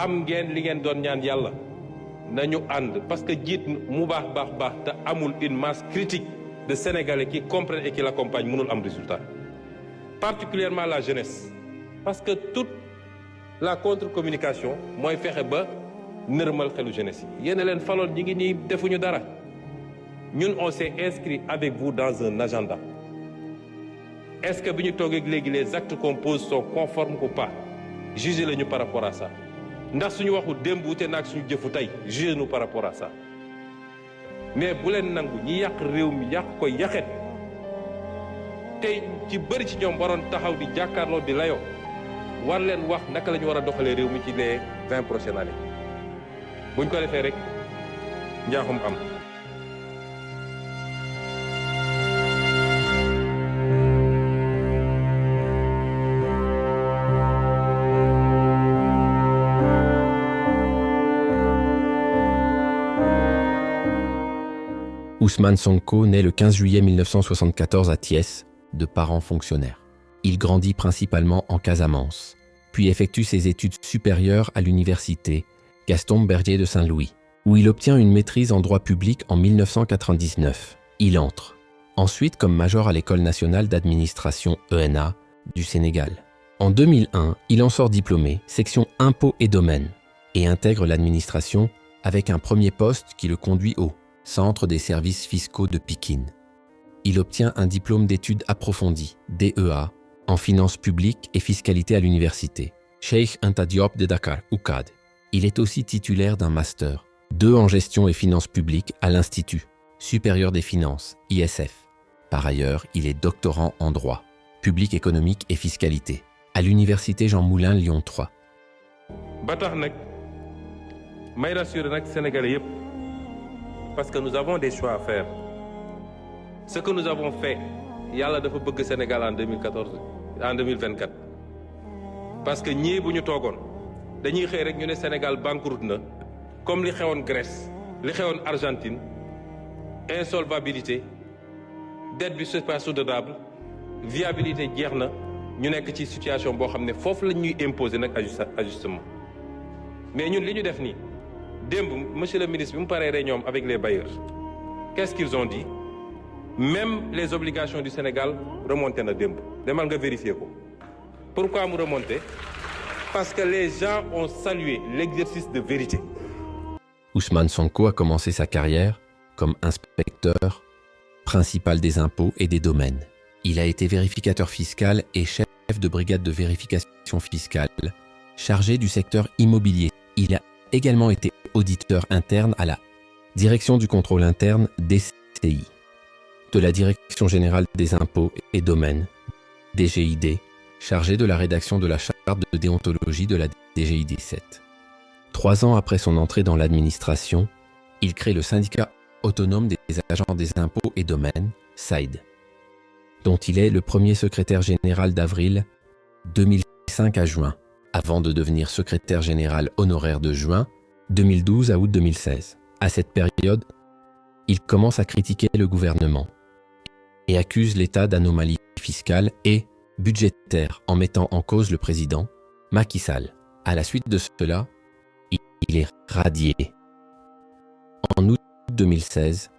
am ngeen li ngeen doon ñaan yàlla nañu ànd parce que jiit mu baax te amul une masse critique de Sénégalais qui comprennent et qui l'accompagnent mënul am résultat particulièrement la jeunesse parce que toute la contre-communication mooy fexe ba nërmal xelu jeunesse yi yéen a leen faloon ñi ngi nii defuñu dara ñun on s'est inscrit avec vous dans un agenda est-ce que bi ñu toogee léegi les actes qu'on pose sont conformes ou pas jugez lañu par rapport à ça ndax suñu waxu démb wute naag suñu jëfu tey jugez-nous par rapport à ça mais bu leen nangu ñi yàq réew mi yàq ko yaxet tey ci bëri ci ñoom waroon taxaw di jàkkaarloo di layoo war leen wax naka la ñu war a doxalee réew mi ci les 20 prochaines années buñ ko defee rek njaaxum am. Ousmane Sonko naît le 15 juillet 1974 à Thiès, de parents fonctionnaires. Il grandit principalement en Casamance, puis effectue ses études supérieures à l'université Gaston Berger de Saint-Louis, où il obtient une maîtrise en droit public en 1999. Il entre ensuite comme major à l'École nationale d'administration ENA du Sénégal. En 2001, il en sort diplômé, section impôts et domaines, et intègre l'administration avec un premier poste qui le conduit au Centre des services fiscaux de Pikine. Il obtient un diplôme d'études approfondies, DEA, en finances publiques et fiscalité à l'université Cheikh Anta Diop de Dakar, UCAD. Il est aussi titulaire d'un master, 2 en gestion et finances publiques à l'Institut supérieur des finances, ISF. Par ailleurs, il est doctorant en droit, public économique et fiscalité, à l'université Jean Moulin Lyon 3. ba tax nag may rassurer nag Sénégalais yépp parce que nous avons des choix à faire. Ce que nous avons fait, yàlla dafa bëgg Sénégal en 2024. Parce que ñii bu ñu toogoon dañuy xëy rek ñu ne Sénégal banqueroute na comme li xewoon Grèce, li xewoon Argentine, insolvabilité, dette bi c'est pas soutenable, viabilité jeex na ñu nekk ci situation boo xam ne foofu la ñuy imposer nag ajustement. Mais ñun li ñu def nii démb monsieur le ministre bi mu paree réunion avec les bailleurs qu'est-ce qu'ils ont dit? Même les obligations du Sénégal remonté na démb demal nga vérifier ko. Pourquoi mu remonté? Parce que les gens ont salué l'exercice de vérité. Ousmane Sonko a commencé sa carrière comme inspecteur principal des impôts et des domaines. Il a été vérificateur fiscal et chef de brigade de vérification fiscale, chargé du secteur immobilier. Il a également été auditeur interne à la Direction du contrôle interne DCI, de la Direction générale des impôts et domaines, DGID, chargé de la rédaction de la charte de déontologie de la DGID 7. 3 ans après son entrée dans l'administration, il crée le syndicat autonome des agents des impôts et domaines, SAID, dont il est le premier secrétaire général d'avril 2005 à juin, avant de devenir secrétaire général honoraire de juin 2012 à août 2016. À cette période, il commence à critiquer le gouvernement et accuse l'État d'anomalies fiscales et budgétaires en mettant en cause le président Macky Sall. À la suite de cela, il est radié. En août 2016,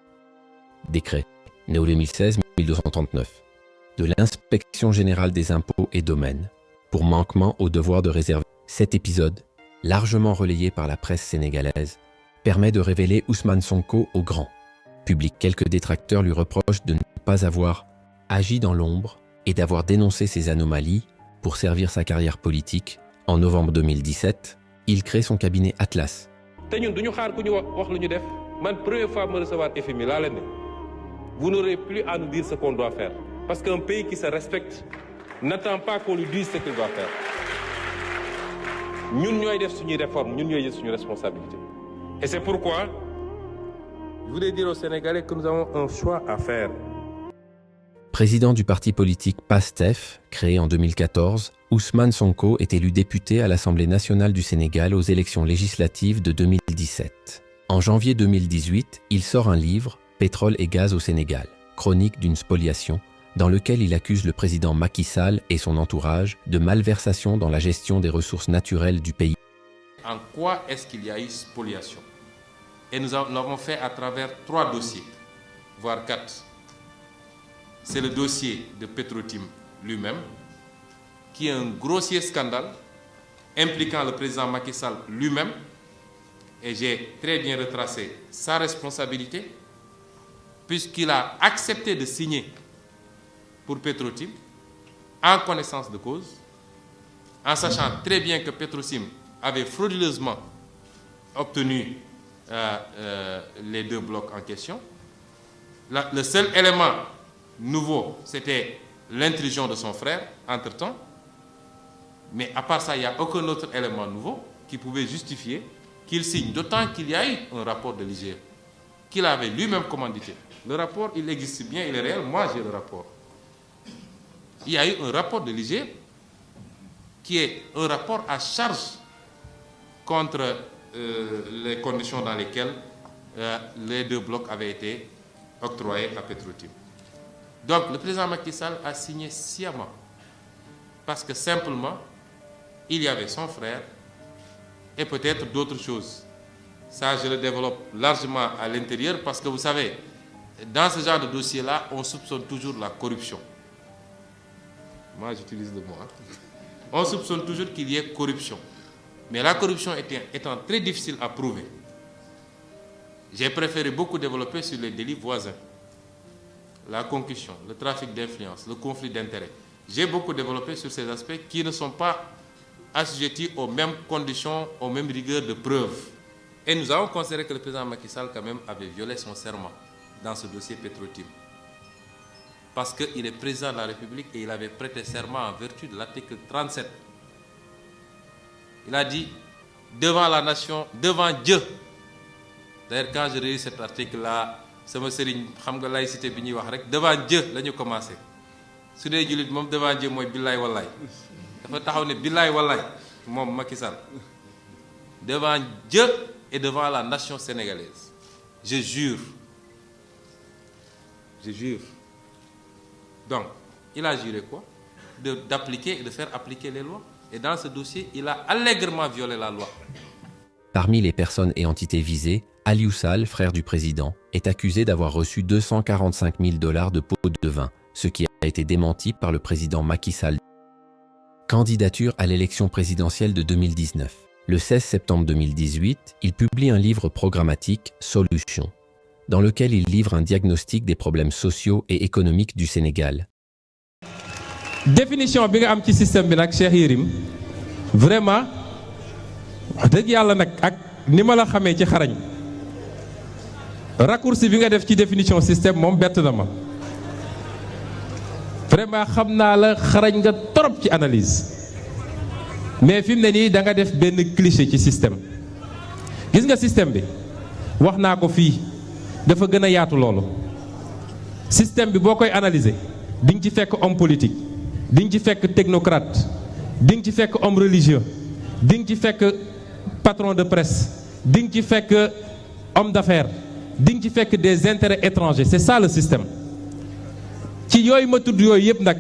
décret Néo 2016-1239 de l'Inspection générale des impôts et domaines pour manquement au devoir de réserve. Cet épisode, largement relayé par la presse sénégalaise, permet de révéler Ousmane Sonko au grand public. Quelques détracteurs lui reprochent de ne pas avoir agi dans l'ombre et d'avoir dénoncé ces anomalies pour servir sa carrière politique. En novembre 2017, il crée son cabinet Atlas. te ñun duñu xaar ku ñu wax lu ñu def man première fois ma recevoir FMI laa leen ne vous n'aurez plus à nous dire ce qu'on doit faire parce qu'un pays qui se respecte n'attend pas qu'on lui dise ce qu'il doit faire. ñun ñooy def suñuy réforme ñun ñooy jël suñu responsabilité et c'est pourquoi je voulais dire aux Sénégalais que nous avons un choix à faire. Président du parti politique PASTEF, créé en 2014, Ousmane Sonko est élu député à l'Assemblée nationale du Sénégal aux élections législatives de 2017. En janvier 2018, il sort un livre, Pétrole et gaz au Sénégal, chronique d'une spoliation, dans lequel il accuse le président Macky Sall et son entourage de malversation dans la gestion des ressources naturelles du pays. en quoi est-ce qu'il y a eu spoliation. Et nous l'avons fait à travers 3 dossiers, voire 4. C'est le dossier de Petrotim lui-même, qui est un grossier scandale impliquant le président Macky Sall lui-même, et j'ai très bien retracé sa responsabilité, puisqu'il a accepté de signer pour Petrotim en connaissance de cause, en sachant très bien que Petrotim avait frauduleusement obtenu les 2 blocs en question. Le seul élément nouveau, c'était l'intrusion de son frère, entre-temps. Mais à part ça, il n'y a aucun autre élément nouveau qui pouvait justifier qu'il signe, d'autant qu'il y a eu un rapport de l'IGE, qu'il avait lui-même commandité. Le rapport, il existe bien, il est réel, moi j'ai le rapport. Il y a eu un rapport de l'IGE qui est un rapport à charge contre les conditions dans lesquelles les 2 blocs avaient été octroyés à Petrotim. Donc le président Macky Sall a signé sciemment, parce que simplement, il y avait son frère et peut-être d'autres choses. Ça, je le développe largement à l'intérieur, parce que vous savez, dans ce genre de dossier-là, on soupçonne toujours la corruption. Moi, j'utilise le mot. On soupçonne toujours qu'il y ait corruption. Mais la corruption étant très difficile à prouver, j'ai préféré beaucoup développer sur les délits voisins. La concussion, le trafic d'influence, le conflit d'intérêts. J'ai beaucoup développé sur ces aspects qui ne sont pas assujettis aux mêmes conditions, aux mêmes rigueurs de preuve. Et nous avons considéré que le président Macky Sall quand même avait violé son serment dans ce dossier Petrotim. Parce qu'il est président de la République et il avait prêté serment en vertu de l'article 37. Il a dit, devant la nation, devant Dieu. D'ailleurs, quand je relis cet article-là, sama sëriñ xam nga laïcité bi ñuy wax rek devant Dieu la ñu commencé. Su dee jullit moom devant Dieu mooy billaay wallaay. Dafa taxaw ne billaay wallaay moom Macky Sall. Devant Dieu et devant la nation sénégalaise. Je jure. Je jure. Donc, il a juré quoi? D'appliquer et de faire appliquer les lois. Et dans ce dossier, il a allègrement violé la loi. Parmi les personnes et entités visées, Aliou Sall, frère du président, est accusé d'avoir reçu 245 000 $ de pots de vin, ce qui a été démenti par le président Macky Sall. Candidature à l'élection présidentielle de 2019. Le 16 septembre 2018, il publie un livre programmatique, Solutions, dans lequel il livre un diagnostic des problèmes sociaux et économiques du Sénégal. Définition bi nga am ci système bi nag Cheikh Yérim vraiment wax dëgg yàlla nag ak ni ma la xamee ci xarañ raccourci bi nga def ci définition système moom bett na ma vraiment xam naa la xarañ nga trop ci analyse mais fi mu ne nii da nga def benn cliché ci système gis nga système bi wax naa ko fii dafa gën a yaatu loolu système bi boo koy analyser di nga ci fekk homme politique di nga ci fekk technocrate di nga ci fekk homme religieux di nga ci fekk patron de presse di nga ci fekk homme d'affaires di nga ci fekk des intérêts étrangers c'est ça le système ci yooyu ma tudd yooyu yëpp nag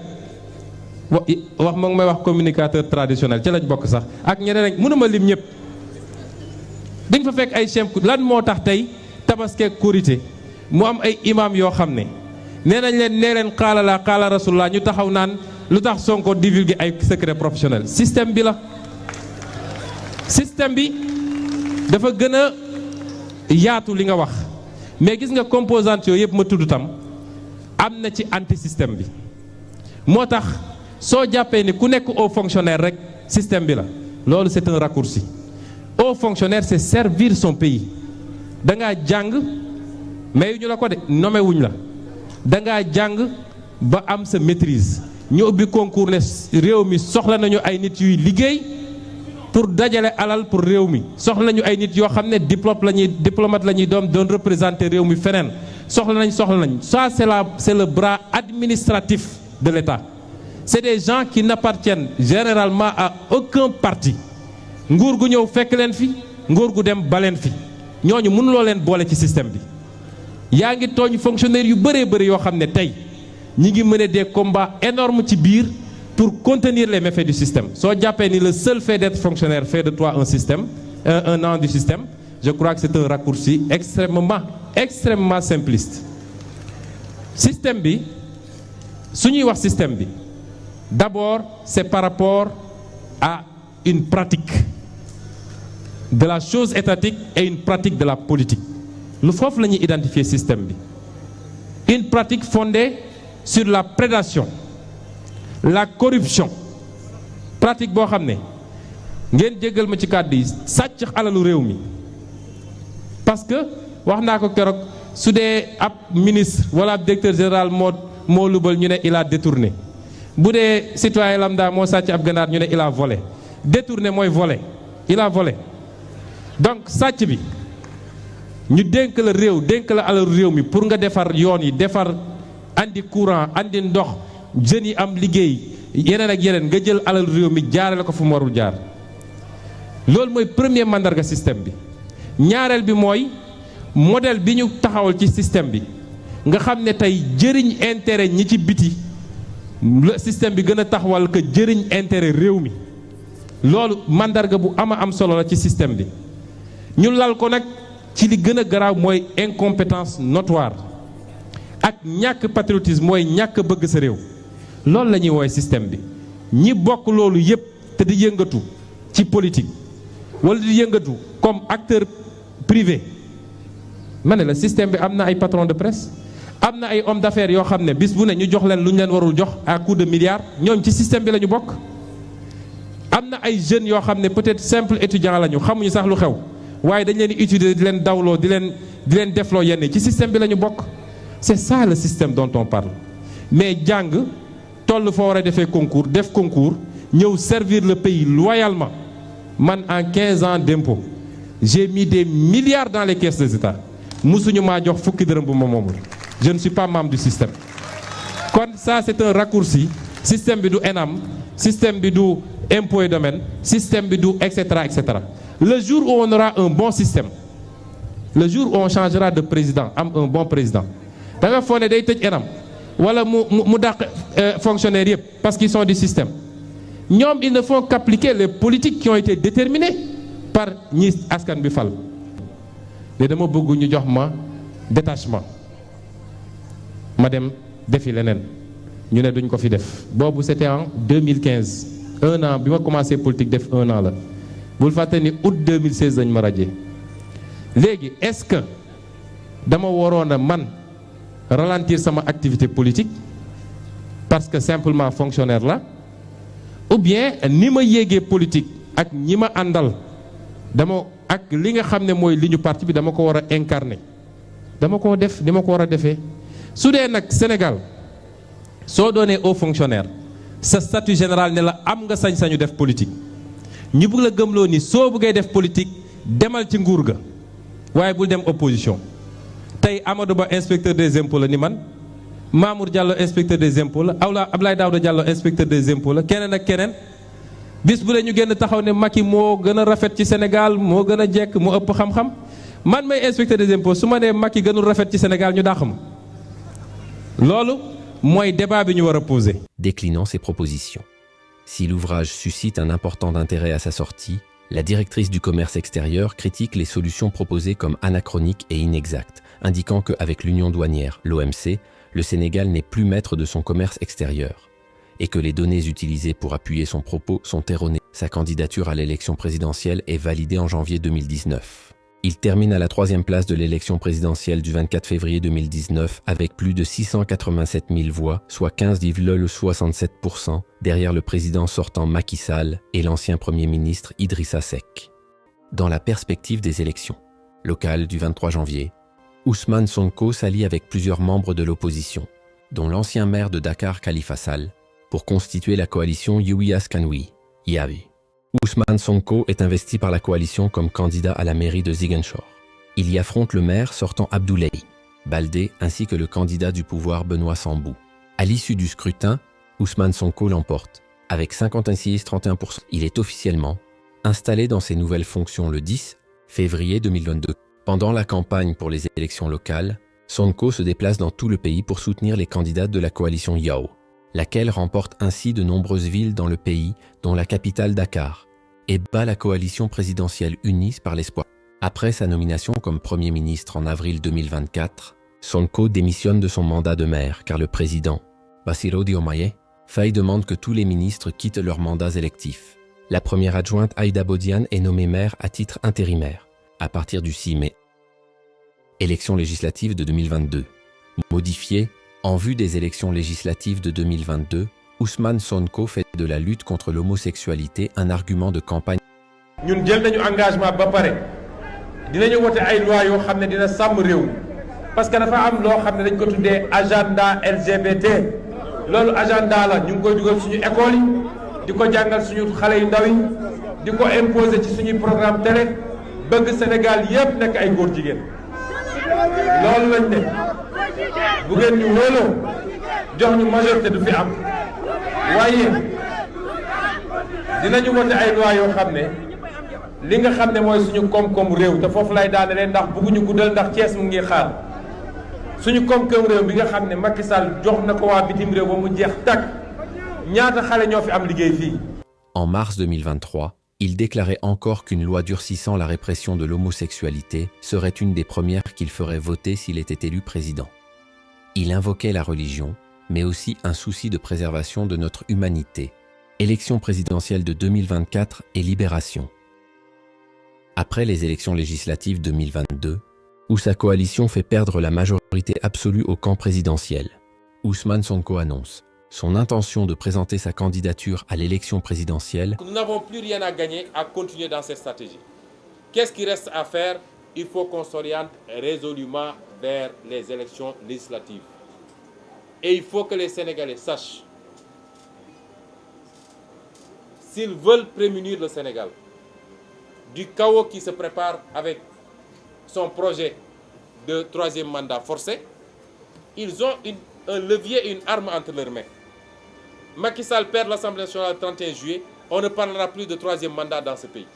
wax ma ngi may wax communicateur traditionnel ci lañ bokk sax ak ñeneen ak mënuma lim ñëpp di nga fa fekk ay chef lan moo tax tey tabaski korité mu am ay imam yoo xam ne nee nañ leen nee leen xaala la xaala rasulullah ñu taxaw naan lu tax Sonko divulguer ay secret professionnel système bi la système bi dafa gën a yaatu li nga wax mais gis nga composante yooyu yëpp ma tudd tam am na ci anti système bi moo tax soo jàppee ni ku nekk haut fonctionnaire rek système bi la loolu c'est un raccourci haut fonctionnaire c'est servir son pays da ngaa jàng mais ñu la ko de nommé wuñ la da ngaa jàng ba am sa maîtrise ñu ubbi concours ne réew mi soxla nañu ay nit yuy liggéey pour dajale alal pour réew mi soxla nañu ay nit yoo xam ne diplomate la ñuy doon représenter réew mi feneen soxla nañ ça c'est le bras administratif de l'État c'est des gens qui n'appartiennent généralement à aucun parti nguur gu ñëw fekk leen fi nguur gu dem baleen fi ñooñu mënuloo leen boole ci système bi yaa ngi tooñ fonctionnaires yu bëree bëri yoo xam ne tey ñi ngi mener des combats énormes ci biir pour contenir les méfaits du système soo jàppee ni le seul fait d'être fonctionnaire fait de toi un système un an du système, je crois que c'est un raccourci extrêmement simpliste. Système bi su ñuy wax système bi d'abord c'est par rapport à une pratique de la chose étatique et une pratique de la politique. Lu foofu la ñuy identifier système bi. Une pratique fondée sur la prédation, la corruption. Pratique boo xam ne ngeen jéggal ma ci kàddu yi sàcc alalu réew mi parce que wax naa ko keroog su dee ab ministre wala ab directeur général moo lubal ñu ne il a détourné bu dee citoyen lambda moo sàcc ab ganaar ñu ne il a volé détourné mooy volé il a volé. Donc sàcc bi ñu dénk la réew dénk la alalu réew mi pour nga defar yoon yi defar andi courant andi ndox jeunes yi am liggéey yeneen ak yeneen nga jël alalu réew mi jaarale ko fu mu warul jaar. Loolu mooy premier mandarga système bi. Ñaareel bi mooy modèle bi ñu taxawal ci système bi nga xam ne tey jëriñ intérêt ñi ci biti le système bi gën a taxawal que jëriñ intérêt réew mi. Loolu mandarga bu am solo la ci système bi ñu lal ko nag ci li gën a garaaw mooy incompétence notoire ak ñàkk patriotisme mooy ñàkk bëgg sa réew. Loolu la ñuy woowee système bi ñi bokk loolu yépp te di yëngatu ci politique wala di yëngatu comme acteur privé ma ne la système bi am na ay patron de presse am na ay hommes d'affaires yoo xam ne bis bu ne ñu jox leen lu ñu leen warul jox à coup de milliards ñooñ ci système bi la ñu bokk. Am na ay jeunes yoo xam ne peut-être simple étudiant la ñu xamuñu sax lu xew waaye dañ leen di utiliser di leen dawloo di leen defloo yenn ci système bi la ñu bokk. C'est ça le système dont on parle mais jàng toll foo war a defee concours def concours ñëw servir le pays loyalement. Man en 15 ans d'impôt j'ai mis des milliards dans les caisses des États musuñu maa jox fukki dërëm bu ma moomul je ne suis pas membre du système. Kon ça c'est un raccourci système bi du ENAM système bi du impôt et domaine système bi du etc. Le jour où on aura un bon système le jour où on changera de président am un bon président da nga foog ne day tëj ENAM wala mu dàq fonctionnaires yëpp parce qu'ils sont du système. Ñoom ils ne font qu'appliquer les politiques qui ont été déterminées par ñi askan bi fal. mais dama bëgg ñu jox ma détachement ma dem defi leneen ñu ne duñ ko fi def boobu c'était en 2015 un an bi ma commencé politique def un an la bul fàtte ni août 2016 dañ ma radié. Léegi est-ce que dama waroon a man ralentir sama activité politique parce que simplement fonctionnaire la ou bien ni ma yéegee politique ak ñi ma àndal dama ak li nga xam ne mooy li ñu parti bi dama ko war a incarner dama ko def ni ma ko war a defee. Su dee nag Sénégal soo doonee haut fonctionnaire sa statut général ne la am nga sañ-sañu def politique ñu bëgg la gëmloo ni soo bëggee def politique demal ci nguur ga waaye bul dem opposition. Tey Amadou Ba inspecteur des impôts la ni man Mamour Diallo inspecteur des impôts la Abdoulaye Daouda Diallo inspecteur des impôts la keneen ak keneen bis bu dee ñu génn taxaw ne Macky moo gën a rafet ci Sénégal moo gën a jekk moo ëpp xam-xam man may inspecteur des impôts su ma nee Macky gënul rafet ci Sénégal ñu dàq ma loolu mooy débat bi ñu war a poser. Déclinant ses propositions. Si l'ouvrage suscite un important intérêt à sa sortie, la directrice du commerce extérieur critique les solutions proposées comme anachroniques et inexactes, indiquant qu'avec l'union douanière, l'OMC, le Sénégal n'est plus maître de son commerce extérieur et que les données utilisées pour appuyer son propos sont erronées. Sa candidature à l'élection présidentielle est validée en janvier 2019. Il termine à la 3e place de l'élection présidentielle du 24 février 2019 avec plus de 687 000 voix, soit 15,67%, derrière le président sortant Macky Sall et l'ancien Premier ministre Idrissa Seck. Dans la perspective des élections locales du 23 janvier, Ousmane Sonko s'allie avec plusieurs membres de l'opposition, dont l'ancien maire de Dakar Khalifa Sall, pour constituer la coalition Yewwi Askan Wi, YAWI. Ousmane Sonko est investi par la coalition comme candidat à la mairie de Ziguinchor. Il y affronte le maire sortant Abdoulaye Baldé ainsi que le candidat du pouvoir Benoît Sambou. À l'issue du scrutin, Ousmane Sonko l'emporte. Avec 56,31%, il est officiellement installé dans ses nouvelles fonctions le 10 février 2022. Pendant la campagne pour les élections locales, Sonko se déplace dans tout le pays pour soutenir les candidats de la coalition YAO, laquelle remporte ainsi de nombreuses villes dans le pays, dont la capitale Dakar. et bat la coalition présidentielle unie par l'espoir. Après sa nomination comme Premier ministre en avril 2024, Sonko démissionne de son mandat de maire car le président, Bassirou Diomaye Faye, demande que tous les ministres quittent leurs mandats électifs. La première adjointe Aïda Bodian est nommée maire à titre intérimaire à partir du 6 mai. Élections législatives de 2022. Modifiées en vue des élections législatives de 2022, Ousmane Sonko fait de la lutte contre l'homosexualité un argument de campagne. ñun jël nañu engagement ba pare dinañu wote ay loi yoo xam ne dina sàmm réew parce que dafa am loo xam ne dañ ko tuddee agenda LGBT loolu agenda la ñu ngi koy dugal suñu école yi di ko jàngal suñu xale yu ndaw yi di ko imposer ci suñuy programme télé bëgg Sénégal yépp nekk ay góor jigéen loolu lañ ne bu ngeen ñu wóoloo jox ñu majorité du fi am waaye dinañu wote ay loi yoo xam ne li nga xam ne mooy suñu koom-koom réew te foofu lay daanele ndax bëgguñu guddal ndax Thiès mu ngi xaar suñu koom-koom réew bi nga xam ne Macky Sall jox na ko waa bitim réew ba mu jeex tàkk ñaata xale ñoo fi am liggéey fii. En mars 2023, il déclarait encore qu'une loi durcissant la répression de l'homosexualité serait une des premières qu'il ferait voter s'il était élu président. Il invoquait la religion, mais aussi un souci de préservation de notre humanité. Élection présidentielle de 2024 et libération. Après les élections législatives 2022, où sa coalition fait perdre la majorité absolue au camp présidentiel, Ousmane Sonko annonce son intention de présenter sa candidature à l'élection présidentielle. Nous n'avons plus rien à gagner à continuer dans cette stratégie. Qu'est-ce qui reste à faire? Il faut qu'on s'oriente résolument vers les élections législatives. Et il faut que les Sénégalais sachent, s'ils veulent prémunir le Sénégal du chaos qui se prépare avec son projet de troisième mandat forcé, ils ont un levier et une arme entre leurs mains. Macky Sall perd l'Assemblée nationale le 31 juillet, on ne parlera plus de troisième mandat dans ce pays.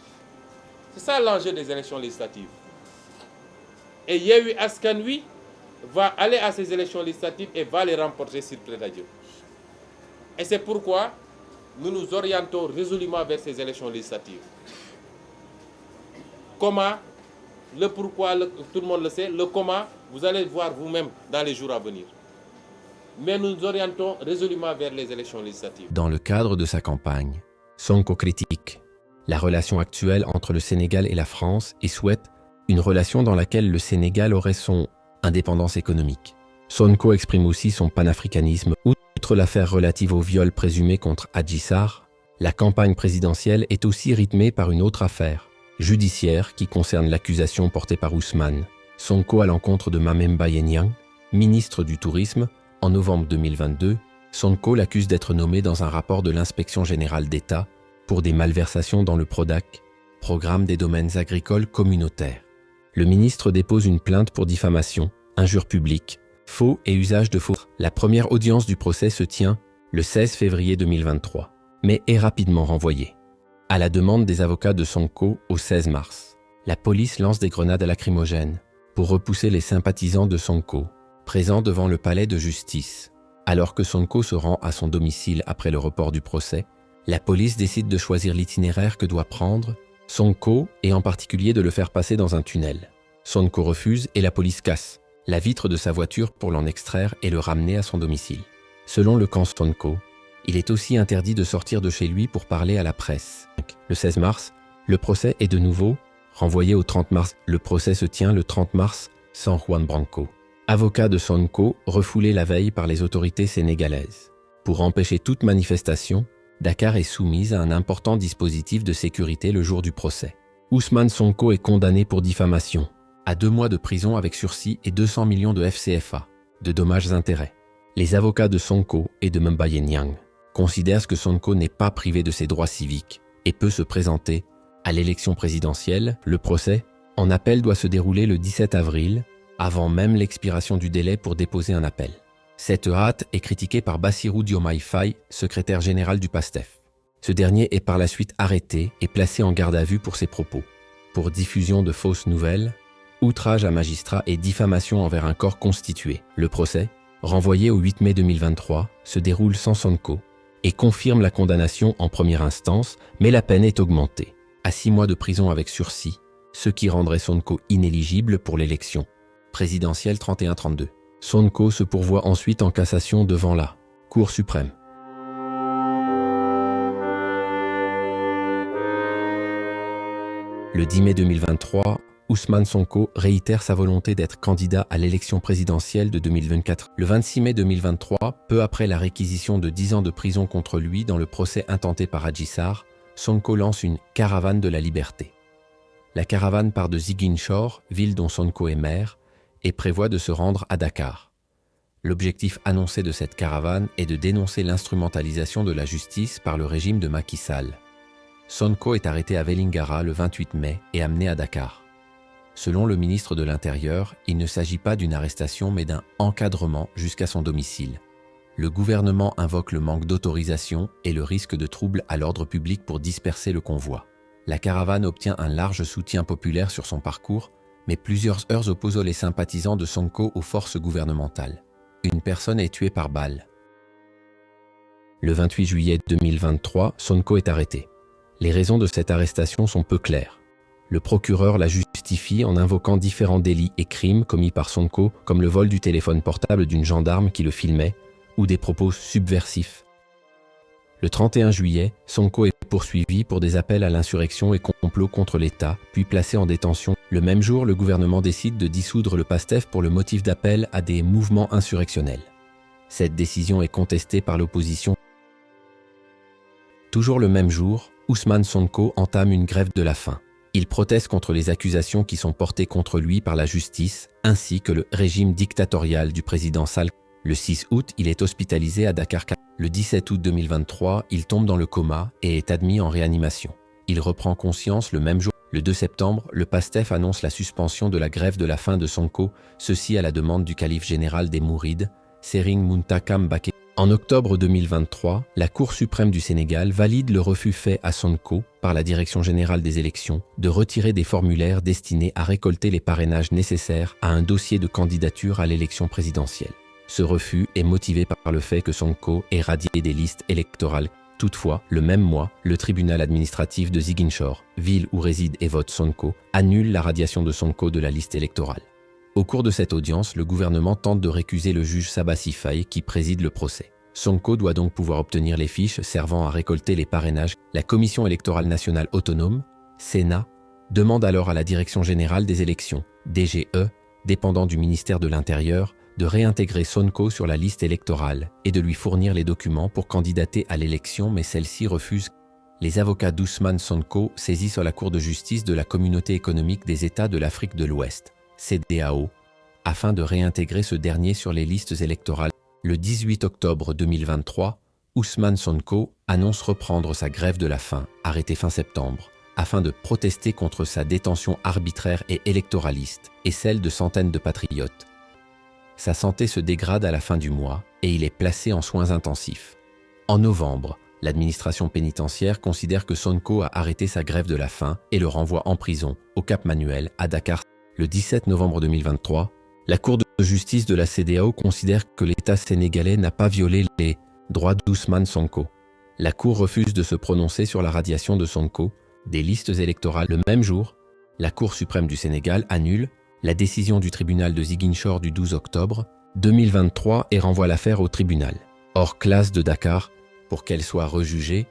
C'est ça l'enjeu des élections législatives. Et Yewwi Askan Wi va aller à ces élections législatives et va les remporter s'il plaît à Dieu. Et c'est pourquoi nous nous orientons résolument vers ces élections législatives. Comment? Le pourquoi, tout le monde le sait. Le comment, vous allez voir vous-même dans les jours à venir. Mais nous nous orientons résolument vers les élections législatives. Dans le cadre de sa campagne, Sonko critique la relation actuelle entre le Sénégal et la France et souhaite une relation dans laquelle le Sénégal aurait son indépendance économique. Sonko exprime aussi son panafricanisme. Outre l'affaire relative au viol présumé contre Adji Sarr, la campagne présidentielle est aussi rythmée par une autre affaire judiciaire qui concerne l'accusation portée par Ousmane Sonko à l'encontre de Mame Mbaye Niang, ministre du Tourisme. En novembre 2022, Sonko l'accuse d'être nommé dans un rapport de l'Inspection générale d'État pour des malversations dans le PRODAC, Programme des domaines agricoles communautaires. Le ministre dépose une plainte pour diffamation, injure publique, faux et usage de faux. La première audience du procès se tient le 16 février 2023, mais est rapidement renvoyée. À la demande des avocats de Sonko au 16 mars, la police lance des grenades lacrymogènes pour repousser les sympathisants de Sonko, présents devant le palais de justice. Alors que Sonko se rend à son domicile après le report du procès, la police décide de choisir l'itinéraire que doit prendre Sonko et en particulier de le faire passer dans un tunnel. Sonko refuse et la police casse la vitre de sa voiture pour l'en extraire et le ramener à son domicile. Selon le camp Sonko, il est aussi interdit de sortir de chez lui pour parler à la presse. Le 16 mars, le procès est de nouveau renvoyé au 30 mars. Le procès se tient le 30 mars sans Juan Branco, avocat de Sonko, refoulé la veille par les autorités sénégalaises. Pour empêcher toute manifestation, Dakar est soumise à un important dispositif de sécurité le jour du procès. Ousmane Sonko est condamné pour diffamation à 2 mois de prison avec sursis et 200 millions de FCFA, de dommages-intérêts. Les avocats de Sonko et de Mbaye Niang considèrent que Sonko n'est pas privé de ses droits civiques et peut se présenter à l'élection présidentielle. Le procès en appel doit se dérouler le 17 avril, avant même l'expiration du délai pour déposer un appel. Cette hâte est critiquée par Bassirou Diomaye Faye, secrétaire général du PASTEF. Ce dernier est par la suite arrêté et placé en garde à vue pour ses propos, pour diffusion de fausses nouvelles, outrage à magistrat et diffamation envers un corps constitué. Le procès, renvoyé au 8 mai 2023, se déroule sans Sonko et confirme la condamnation en première instance, mais la peine est augmentée. à 6 mois de prison avec sursis, ce qui rendrait Sonko inéligible pour l'élection présidentielle 31-32. Sonko se pourvoit ensuite en cassation devant la Cour suprême. Le 10 mai 2023, Ousmane Sonko réitère sa volonté d'être candidat à l'élection présidentielle de 2024. Le 26 mai 2023, peu après la réquisition de 10 ans de prison contre lui dans le procès intenté par Adji Sarr, Sonko lance une « caravane de la liberté ». La caravane part de Ziguinchor, ville dont Sonko est maire, et prévoit de se rendre à Dakar. L'objectif annoncé de cette caravane est de dénoncer l'instrumentalisation de la justice par le régime de Macky Sall. Sonko est arrêté à Vélingara le 28 mai et amené à Dakar. Selon le ministre de l'Intérieur, il ne s'agit pas d'une arrestation mais d'un encadrement jusqu'à son domicile. Le gouvernement invoque le manque d'autorisation et le risque de troubles à l'ordre public pour disperser le convoi. La caravane obtient un large soutien populaire sur son parcours, mais plusieurs heurts opposent les sympathisants de Sonko aux forces gouvernementales. Une personne est tuée par balle. Le 28 juillet 2023, Sonko est arrêté. Les raisons de cette arrestation sont peu claires. Le procureur la justifie en invoquant différents délits et crimes commis par Sonko, comme le vol du téléphone portable d'une gendarme qui le filmait, ou des propos subversifs. Le 31 juillet, Sonko est poursuivi pour des appels à l'insurrection et complot contre l'État, puis placé en détention. Le même jour, le gouvernement décide de dissoudre le PASTEF pour le motif d'appel à des mouvements insurrectionnels. Cette décision est contestée par l'opposition. Toujours le même jour, Ousmane Sonko entame une grève de la faim. Il proteste contre les accusations qui sont portées contre lui par la justice, ainsi que le régime dictatorial du président Sall. Le 6 août, il est hospitalisé à Dakar. Le 17 août 2023, il tombe dans le coma et est admis en réanimation. Il reprend conscience le même jour. Le 2 septembre, le PASTEF annonce la suspension de la grève de la faim de Sonko, ceci à la demande du calife général des Mourides, Serigne Mountakha Mbacké. En octobre 2023, la Cour suprême du Sénégal valide le refus fait à Sonko par la Direction générale des élections de retirer des formulaires destinés à récolter les parrainages nécessaires à un dossier de candidature à l'élection présidentielle. Ce refus est motivé par le fait que Sonko est radié des listes électorales. Toutefois, le même mois, le tribunal administratif de Ziguinchor, ville où réside et vote Sonko, annule la radiation de Sonko de la liste électorale. Au cours de cette audience, le gouvernement tente de récuser le juge Sabassi Faye qui préside le procès. Sonko doit donc pouvoir obtenir les fiches servant à récolter les parrainages. La Commission électorale nationale autonome, Sénat, demande alors à la Direction générale des élections, DGE, dépendant du ministère de l'Intérieur, de réintégrer Sonko sur la liste électorale et de lui fournir les documents pour candidater à l'élection, mais celle-ci refuse. Les avocats d'Ousmane Sonko saisissent la Cour de justice de la Communauté économique des États de l'Afrique de l'Ouest, CEDEAO, afin de réintégrer ce dernier sur les listes électorales. Le 18 octobre 2023, Ousmane Sonko annonce reprendre sa grève de la faim, arrêtée fin septembre, afin de protester contre sa détention arbitraire et électoraliste et celle de centaines de patriotes. Sa santé se dégrade à la fin du mois et il est placé en soins intensifs. En novembre, l'administration pénitentiaire considère que Sonko a arrêté sa grève de la faim et le renvoie en prison, au Cap Manuel, à Dakar. Le 17 novembre 2023, la Cour de justice de la CEDEAO considère que l'État sénégalais n'a pas violé les droits d'Ousmane Sonko. La Cour refuse de se prononcer sur la radiation de Sonko des listes électorales. Le même jour, la Cour suprême du Sénégal annule la décision du tribunal de Ziguinchor du 12 octobre 2023 et renvoie l'affaire au tribunal. Hors classe de Dakar, pour qu'elle soit rejugée,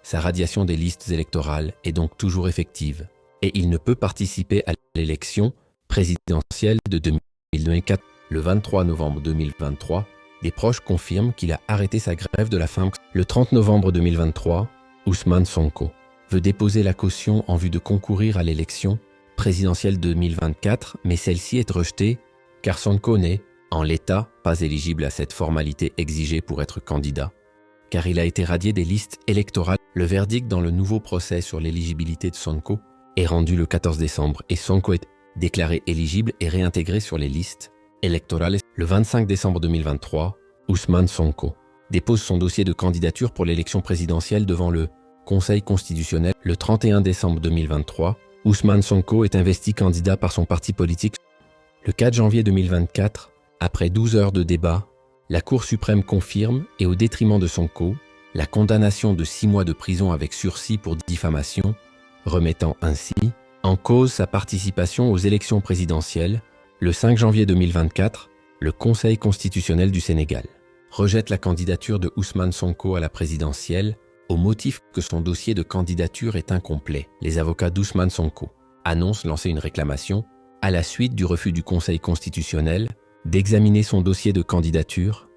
sa radiation des listes électorales est donc toujours effective et il ne peut participer à l'élection présidentielle de 2024. Le 23 novembre 2023, des proches confirment qu'il a arrêté sa grève de la faim. Le 30 novembre 2023, Ousmane Sonko veut déposer la caution en vue de concourir à l'élection présidentielle 2024, mais celle-ci est rejetée car Sonko n'est, en l'état, pas éligible à cette formalité exigée pour être candidat, car il a été radié des listes électorales. Le verdict dans le nouveau procès sur l'éligibilité de Sonko est rendu le 14 décembre et Sonko est déclaré éligible et réintégré sur les listes électorales. Le 25 décembre 2023, Ousmane Sonko dépose son dossier de candidature pour l'élection présidentielle devant le Conseil constitutionnel. Le 31 décembre 2023, Ousmane Sonko est investi candidat par son parti politique. Le 4 janvier 2024, après 12 heures de débat, la Cour suprême confirme, et au détriment de Sonko, la condamnation de 6 mois de prison avec sursis pour diffamation, remettant ainsi en cause sa participation aux élections présidentielles. Le 5 janvier 2024, le Conseil constitutionnel du Sénégal rejette la candidature de Ousmane Sonko à la présidentielle au motif que son dossier de candidature est incomplet. Les avocats d'Ousmane Sonko annoncent lancer une réclamation à la suite du refus du Conseil constitutionnel d'examiner son dossier de candidature.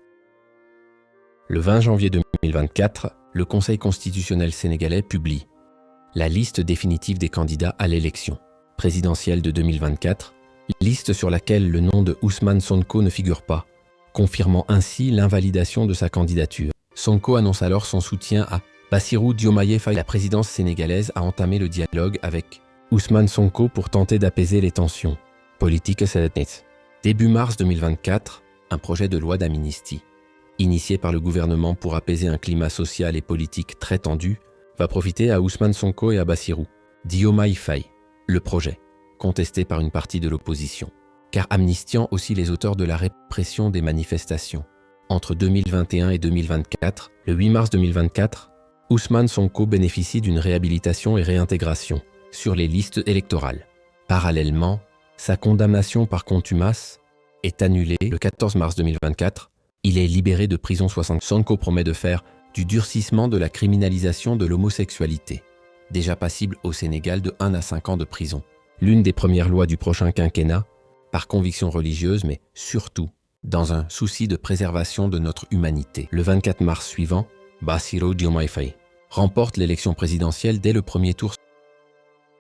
Le 20 janvier 2024, le Conseil constitutionnel sénégalais publie la liste définitive des candidats à l'élection présidentielle de 2024, liste sur laquelle le nom de Ousmane Sonko ne figure pas, confirmant ainsi l'invalidation de sa candidature. Sonko annonce alors son soutien à Bassirou Diomaye Faye. La présidence sénégalaise a entamé le dialogue avec Ousmane Sonko pour tenter d'apaiser les tensions politiques sénégalaises. Début mars 2024, un projet de loi d'amnistie, initié par le gouvernement pour apaiser un climat social et politique très tendu, va profiter à Ousmane Sonko et à Bassirou Diomaye Faye. Le projet, contesté par une partie de l'opposition, car amnistiant aussi les auteurs de la répression des manifestations. Entre 2021 et 2024, le 8 mars 2024, Ousmane Sonko bénéficie d'une réhabilitation et réintégration sur les listes électorales. Parallèlement, sa condamnation par contumace est annulée le 14 mars 2024. Il est libéré de prison 60. Sonko promet de faire du durcissement de la criminalisation de l'homosexualité, déjà passible au Sénégal de 1 à 5 ans de prison. L'une des premières lois du prochain quinquennat, par conviction religieuse, mais surtout dans un souci de préservation de notre humanité. Le 24 mars suivant, Bassirou Diomaye Faye remporte l'élection présidentielle dès le premier tour.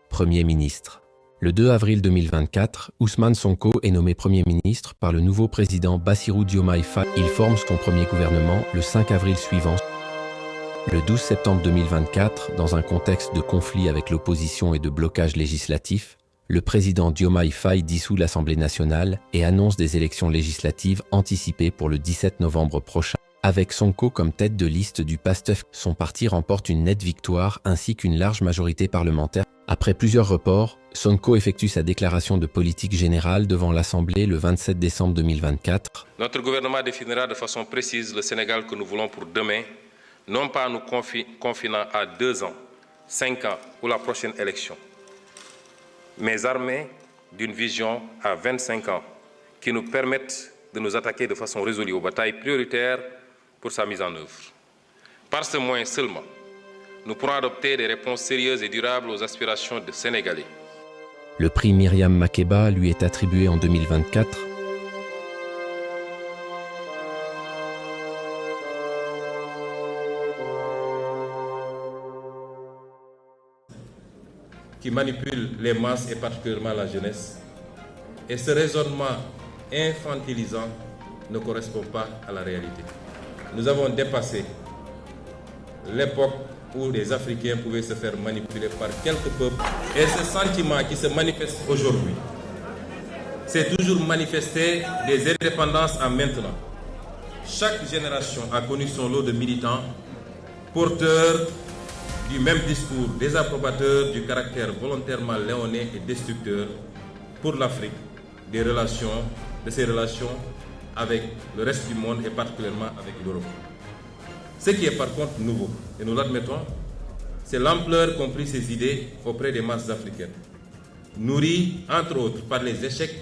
Premier ministre. Le 2 avril 2024, Ousmane Sonko est nommé Premier ministre par le nouveau président Bassirou Diomaye Faye. Il forme son premier gouvernement le 5 avril suivant. Le 12 septembre 2024, dans un contexte de conflit avec l'opposition et de blocage législatif, le président Diomaye Faye dissout l'Assemblée nationale et annonce des élections législatives anticipées pour le 17 novembre prochain. Avec Sonko comme tête de liste du PASTEF, son parti remporte une nette victoire ainsi qu'une large majorité parlementaire. Après plusieurs reports, Sonko effectue sa déclaration de politique générale devant l'Assemblée le 27 décembre 2024. Notre gouvernement définira de façon précise le Sénégal que nous voulons pour demain, non pas nous confinant à 2 ans, 5 ans ou la prochaine élection, mais armés d'une vision à 25 ans qui nous permette de nous attaquer de façon résolue aux batailles prioritaires pour sa mise en œuvre. Par ce moyen seulement, nous pourrons adopter des réponses sérieuses et durables aux aspirations des Sénégalais. Le prix Myriam Makeba lui est attribué en 2024. Qui manipule les masses et particulièrement la jeunesse. Et ce raisonnement infantilisant ne correspond pas à la réalité. Nous avons dépassé l'époque où les Africains pouvaient se faire manipuler par quelques peuples. Et ce sentiment qui se manifeste aujourd'hui, c'est toujours manifesté des indépendances à maintenant. Chaque génération a connu son lot de militants, porteurs du même discours, désapprobateurs du caractère volontairement léonin et destructeur pour l'Afrique de ses relations avec le reste du monde et particulièrement avec l'Europe. Ce qui est par contre nouveau, et nous l'admettons, c'est l'ampleur qu'ont pris ces idées auprès des masses africaines, nourries entre autres par les échecs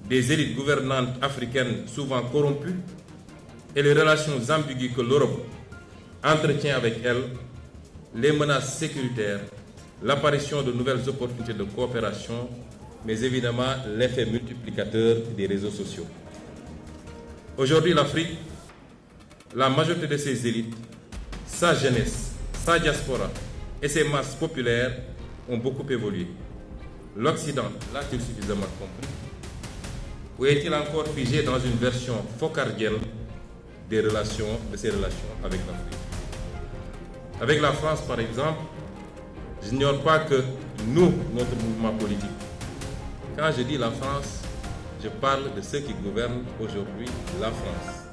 des élites gouvernantes africaines souvent corrompues et les relations ambiguës que l'Europe entretient avec elles, les menaces sécuritaires, l'apparition de nouvelles opportunités de coopération, mais évidemment l'effet multiplicateur des réseaux sociaux. Aujourd'hui, l'Afrique, la majorité de ses élites, sa jeunesse, sa diaspora et ses masses populaires ont beaucoup évolué. L'Occident l'a-t-il suffisamment compris? Ou est-il encore figé dans une version focardienne de ses relations avec l'Afrique? Avec la France, par exemple, je n'ignore pas que nous, notre mouvement politique, quand je dis la France, je parle de ceux qui gouvernent aujourd'hui la France.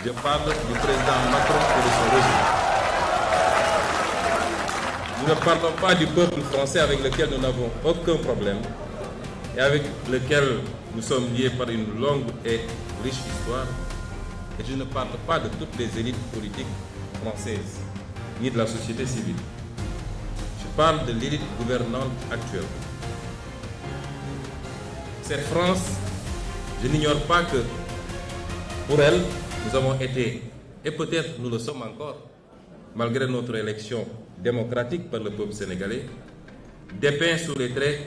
Je parle du président Macron et de son régime. Nous ne parlons pas du peuple français avec lequel nous n'avons aucun problème et avec lequel nous sommes liés par une longue et riche histoire. Et je ne parle pas de toutes les élites politiques françaises, ni de la société civile. Je parle de l'élite gouvernante actuelle. Cette France, je n'ignore pas que pour elle, nous avons été, et peut-être nous le sommes encore, malgré notre élection démocratique par le peuple sénégalais, dépeints sous les traits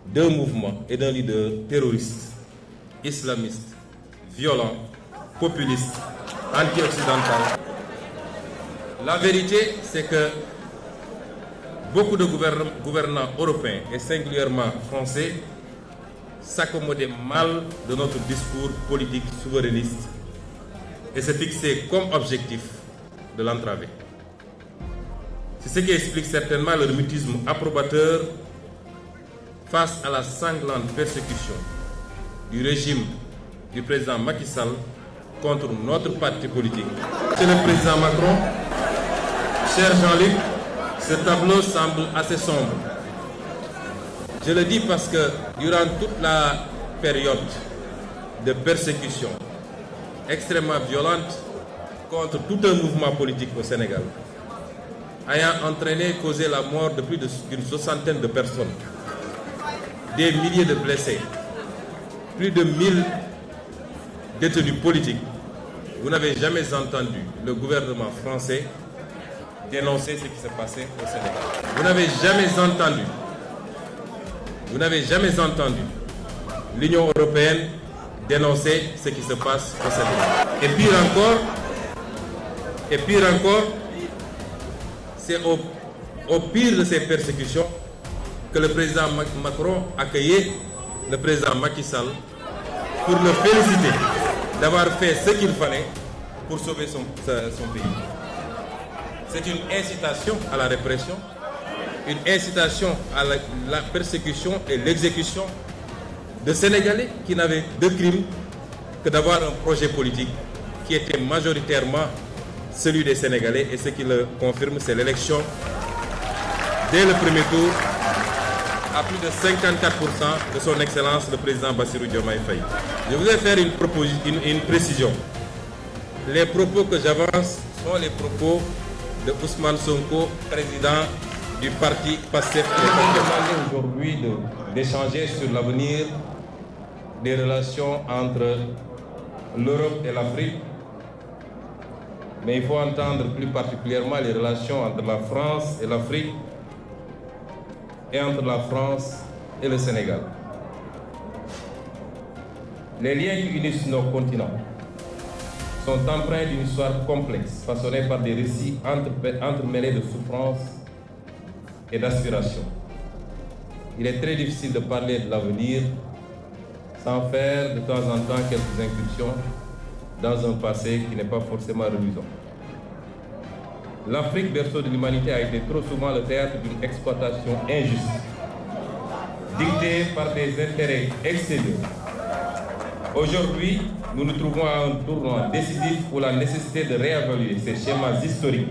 d'un mouvement et d'un leader terroriste, islamiste, violent, populiste, anti-occidental. La vérité, c'est que beaucoup de gouvernants européens et singulièrement français s'accommodaient mal de notre discours politique souverainiste et se fixaient comme objectif de l'entraver. C'est ce qui explique certainement leur mutisme approbateur face à la sanglante persécution du régime du président Macky Sall contre notre parti politique. Monsieur le président Macron, cher Jean-Luc, ce tableau semble assez sombre. Je le dis parce que durant toute la période de persécution extrêmement violente contre tout un mouvement politique au Sénégal, ayant entraîné, causé la mort de plus d'une soixantaine de personnes, des milliers de blessés, plus de 1000 détenus politiques, vous n'avez jamais entendu le gouvernement français dénoncer ce qui s'est passé au Sénégal. Vous n'avez jamais entendu l'Union européenne dénoncer ce qui se passe au Sénégal. Et pire encore, c'est au pire de ces persécutions que le président Macron accueillait le président Macky Sall pour le féliciter d'avoir fait ce qu'il fallait pour sauver son pays. C'est une incitation à la répression, une incitation à la persécution et l'exécution de Sénégalais qui n'avaient de crime que d'avoir un projet politique qui était majoritairement celui des Sénégalais, et ce qui le confirme, c'est l'élection dès le premier tour à plus de 54% de son Excellence le président Bassirou Diomaye Faye. Je voudrais faire une précision. Les propos que j'avance sont les propos de Ousmane Sonko, président du parti PASTEF. Je vais demander aujourd'hui d'échanger sur l'avenir des relations entre l'Europe et l'Afrique, mais il faut entendre plus particulièrement les relations entre la France et l'Afrique et entre la France et le Sénégal. Les liens qui unissent nos continents sont empreints d'une histoire complexe, façonnée par des récits entremêlés de souffrance et d'aspiration. Il est très difficile de parler de l'avenir sans faire de temps en temps quelques incursions dans un passé qui n'est pas forcément reluisant. L'Afrique, berceau de l'humanité, a été trop souvent le théâtre d'une exploitation injuste, dictée par des intérêts extérieurs. Aujourd'hui, nous nous trouvons à un tournant décisif où la nécessité de réévaluer ces schémas historiques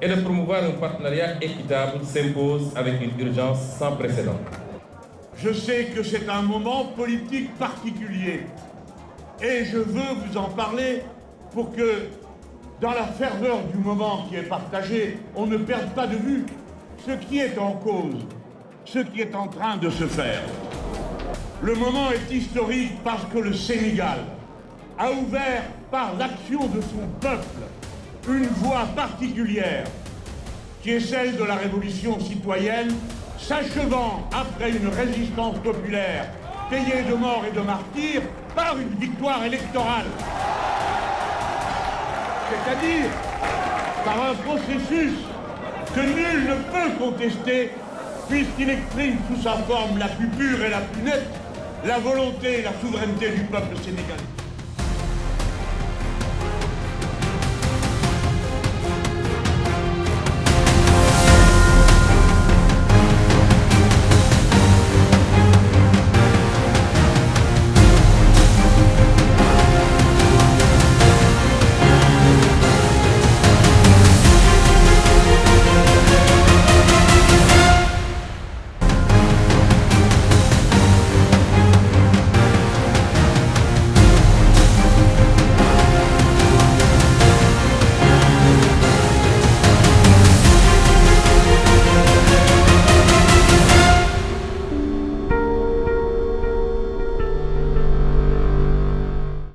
et de promouvoir un partenariat équitable s'impose avec une urgence sans précédent. Je sais que c'est un moment politique particulier et je veux vous en parler pour que, dans la ferveur du moment qui est partagé, on ne perde pas de vue ce qui est en cause, ce qui est en train de se faire. Le moment est historique parce que le Sénégal a ouvert par l'action de son peuple une voie particulière qui est celle de la révolution citoyenne, s'achevant après une résistance populaire payée de morts et de martyrs par une victoire électorale. C'est-à-dire par un processus que nul ne peut contester puisqu'il exprime sous sa forme la plus pure et la plus nette la volonté et la souveraineté du peuple sénégalais.